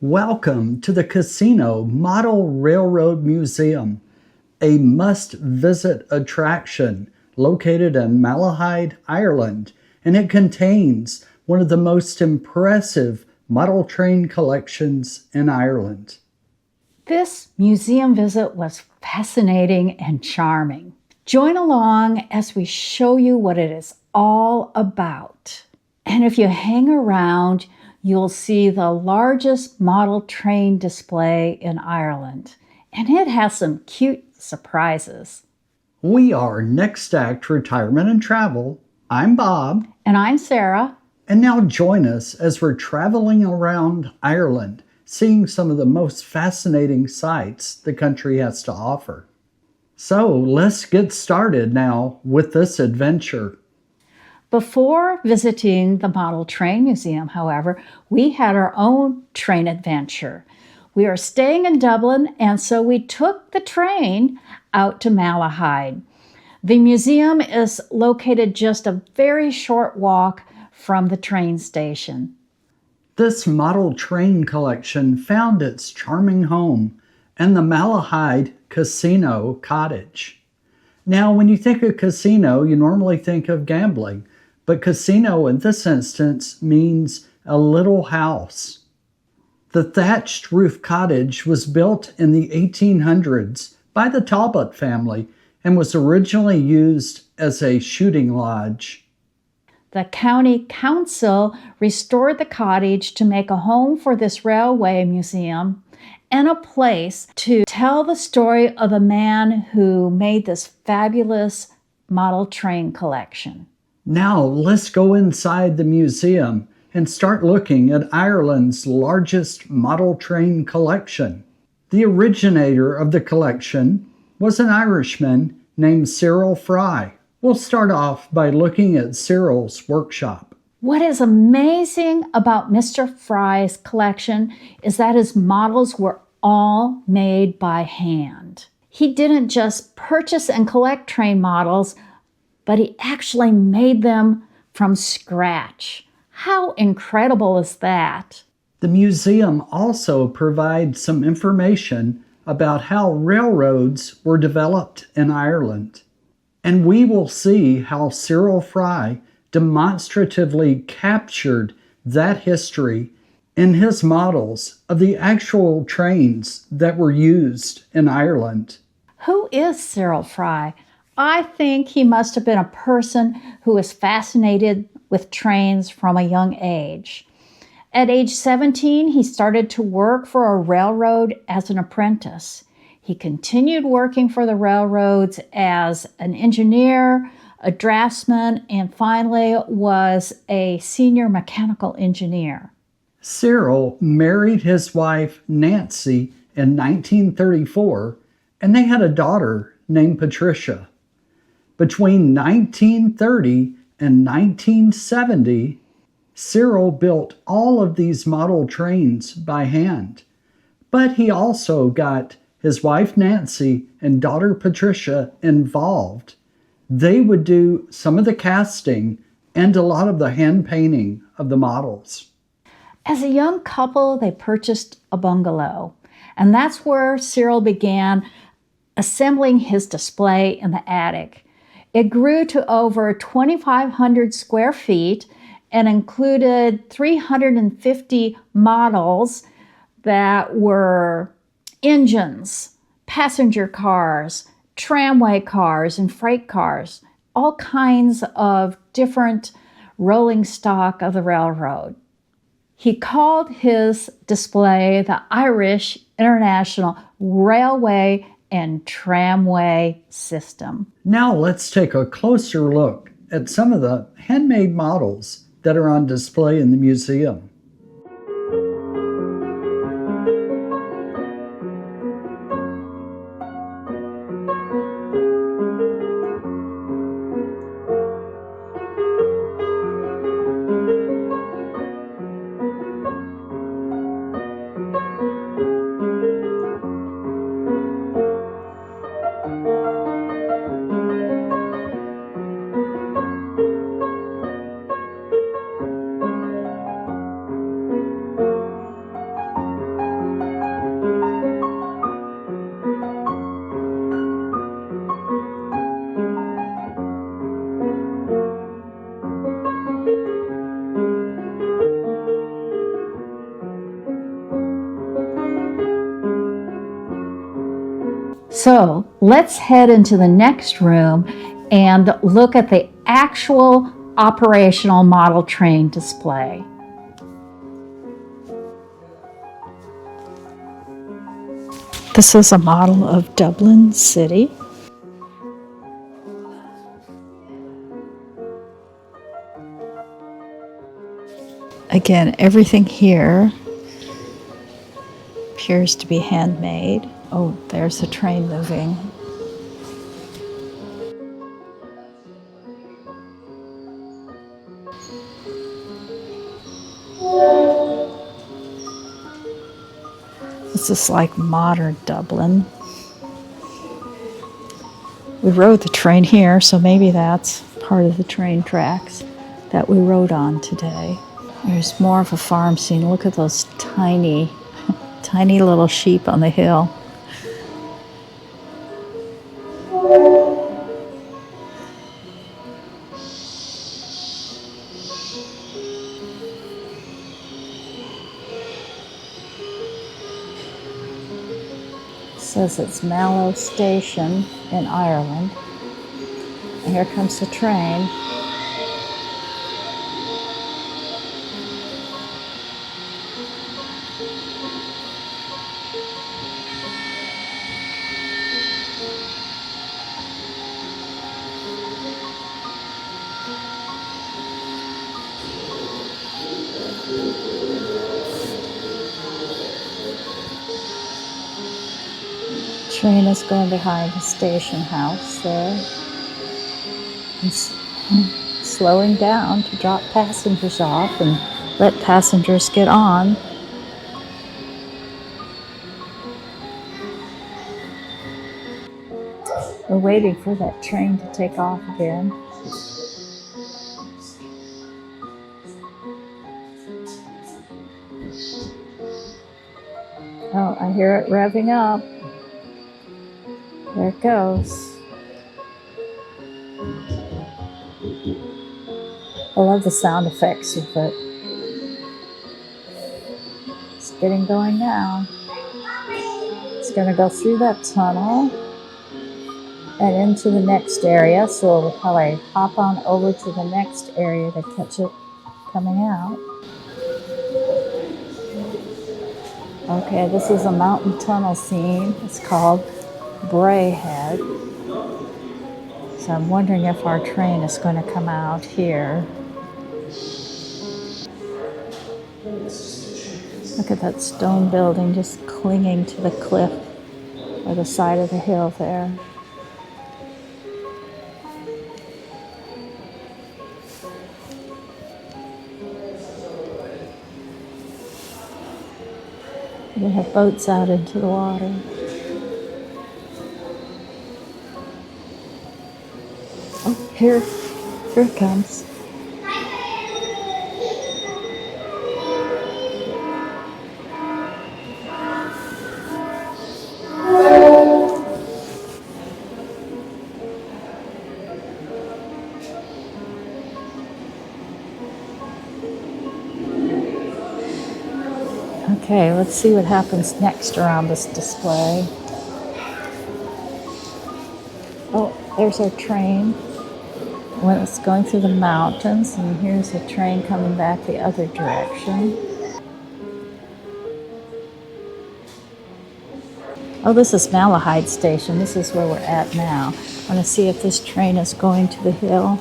Welcome to the Casino Model Railroad Museum, a must-visit attraction located in Malahide, Ireland, and it contains one of the most impressive model train collections in Ireland. This museum visit was fascinating and charming. Join along as we show you what it is all about. And if you hang around, you'll see the largest model train display in Ireland, and it has some cute surprises. We are Next Act Retirement and Travel. I'm Bob. And I'm Sarah. And now join us as we're traveling around Ireland, seeing some of the most fascinating sights the country has to offer. So let's get started now with this adventure. Before visiting the Model Train Museum, however, we had our own train adventure. We are staying in Dublin, and so we took the train out to Malahide. The museum is located just a very short walk from the train station. This model train collection found its charming home in the Malahide Casino Cottage. Now, when you think of casino, you normally think of gambling. But casino in this instance means a little house. The thatched roof cottage was built in the 1800s by the Talbot family and was originally used as a shooting lodge. The county council restored the cottage to make a home for this railway museum and a place to tell the story of the man who made this fabulous model train collection. Now let's go inside the museum and start looking at Ireland's largest model train collection. The originator of the collection was an Irishman named Cyril Fry. We'll start off by looking at Cyril's workshop. What is amazing about Mr. Fry's collection is that his models were all made by hand. He didn't just purchase and collect train models, but he actually made them from scratch. How incredible is that? The museum also provides some information about how railroads were developed in Ireland. And we will see how Cyril Fry demonstratively captured that history in his models of the actual trains that were used in Ireland. Who is Cyril Fry? I think he must have been a person who was fascinated with trains from a young age. At age 17, he started to work for a railroad as an apprentice. He continued working for the railroads as an engineer, a draftsman, and finally was a senior mechanical engineer. Cyril married his wife Nancy in 1934, and they had a daughter named Patricia. Between 1930 and 1970, Cyril built all of these model trains by hand. But he also got his wife Nancy and daughter Patricia involved. They would do some of the casting and a lot of the hand painting of the models. As a young couple, they purchased a bungalow, and that's where Cyril began assembling his display in the attic. It grew to over 2,500 square feet and included 350 models that were engines, passenger cars, tramway cars, and freight cars, all kinds of different rolling stock of the railroad. He called his display the Irish International Railway and Tramway System. Now let's take a closer look at some of the handmade models that are on display in the museum. So let's head into the next room and look at the actual operational model train display. This is a model of Dublin City. Again, everything here appears to be handmade. Oh, there's the train moving. This is like modern Dublin. We rode the train here, so maybe that's part of the train tracks that we rode on today. There's more of a farm scene. Look at those tiny, tiny little sheep on the hill. It says it's Mallow Station in Ireland. And here comes the train. Train is going behind the station house there. It's slowing down to drop passengers off and let passengers get on. We're waiting for that train to take off again. Oh, I hear it revving up. There it goes. I love the sound effects of it. It's getting going now. It's going to go through that tunnel and into the next area, so we'll probably hop on over to the next area to catch it coming out. Okay, this is a mountain tunnel scene. It's called Bray Head. So I'm wondering if our train is going to come out here. Look at that stone building just clinging to the cliff or the side of the hill there. They have boats out into the water. Oh, here it comes. Okay, let's see what happens next around this display. Oh, there's our train. When it's going through the mountains, and here's the train coming back the other direction. Oh, this is Malahide Station. This is where we're at now. I want to see if this train is going to the hill.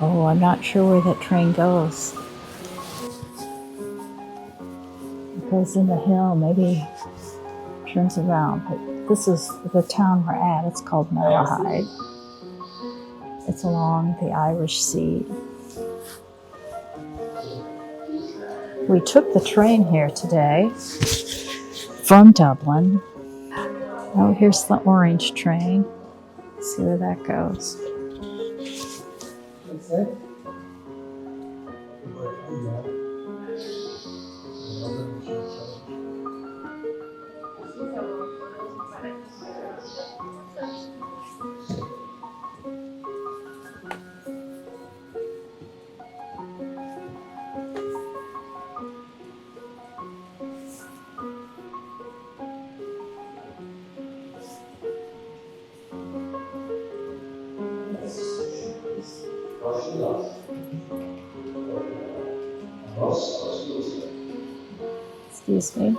Oh, I'm not sure where that train goes. It goes in the hill, maybe turns around. But this is the town we're at. It's called Malahide. It's along the Irish Sea. We took the train here today from Dublin. Oh, here's the orange train. Let's see where that goes. Excuse me.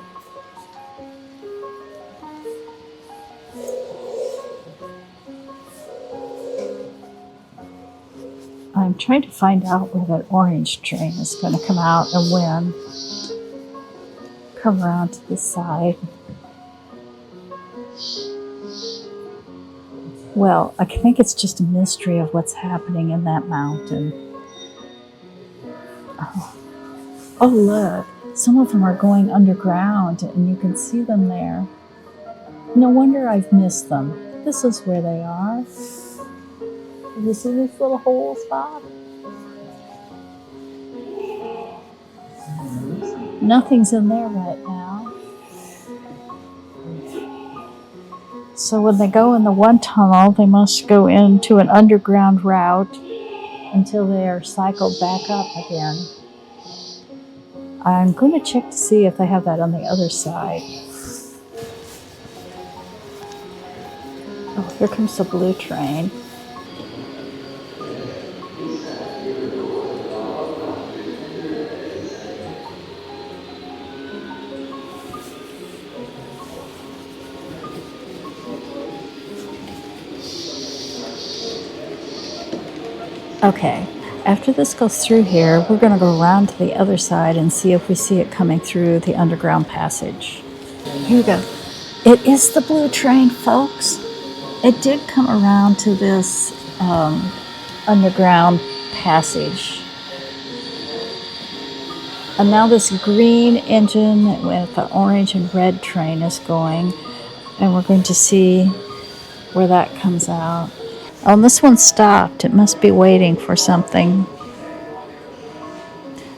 I'm trying to find out where that orange train is going to come out and when. Come around to the side. Well, I think it's just a mystery of what's happening in that mountain. Oh, look. Some of them are going underground, and you can see them there. No wonder I've missed them. This is where they are. Do you see these little holes, Bob? Nothing's in there right now. So when they go in the one tunnel, they must go into an underground route until they are cycled back up again. I'm going to check to see if they have that on the other side. Oh, here comes the blue train. Okay, after this goes through here, we're going to go around to the other side and see if we see it coming through the underground passage. Here we go. It is the blue train, folks. It did come around to this underground passage. And now this green engine with the orange and red train is going. And we're going to see where that comes out. Oh, and this one stopped. It must be waiting for something.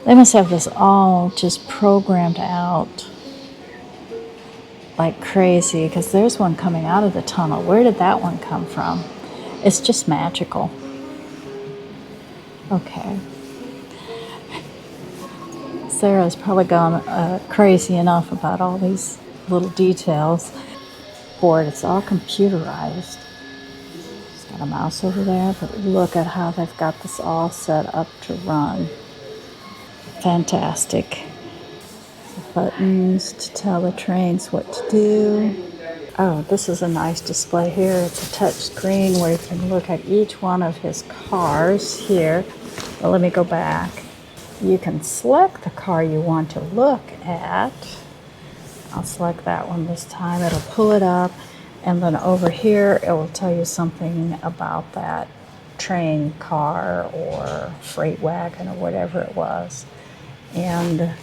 They must have this all just programmed out like crazy, because there's one coming out of the tunnel. Where did that one come from? It's just magical. Okay. Sarah's probably gone crazy enough about all these little details. Board, it's all computerized. Got a mouse over there, but look at how they've got this all set up to run. Fantastic. Buttons to tell the trains what to do. Oh, this is a nice display here. It's a touch screen where you can look at each one of his cars here. Well, let me go back. You can select the car you want to look at. I'll select that one this time. It'll pull it up. And then over here, it will tell you something about that train car or freight wagon or whatever it was. And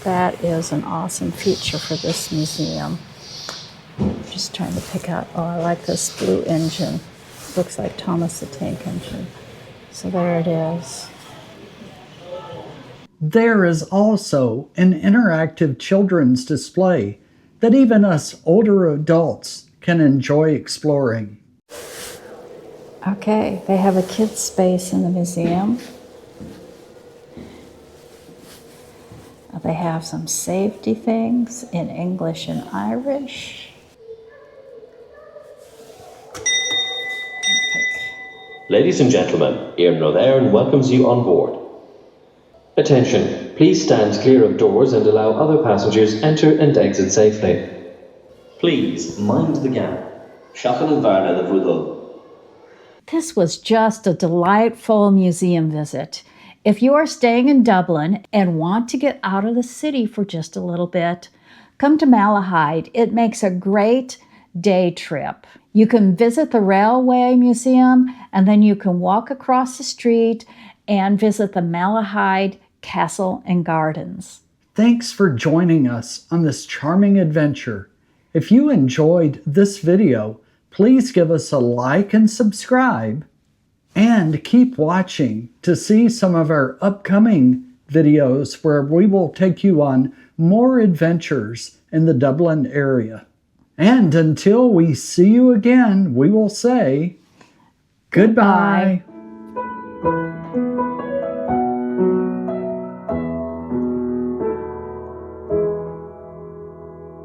that is an awesome feature for this museum. Just trying to pick out, oh, I like this blue engine. Looks like Thomas the Tank Engine. So there it is. There is also an interactive children's display that even us older adults can enjoy exploring. Okay, they have a kids' space in the museum. They have some safety things in English and Irish. Ladies and gentlemen, Ian Rothairn welcomes you on board. Attention, please stand clear of doors and allow other passengers enter and exit safely. Please mind the gap. Shocking and Varna the Vrudel. This was just a delightful museum visit. If you are staying in Dublin and want to get out of the city for just a little bit, come to Malahide. It makes a great day trip. You can visit the Railway Museum, and then you can walk across the street and visit the Malahide Castle and Gardens. Thanks for joining us on this charming adventure. If you enjoyed this video, please give us a like and subscribe. And keep watching to see some of our upcoming videos where we will take you on more adventures in the Dublin area. And until we see you again, we will say goodbye.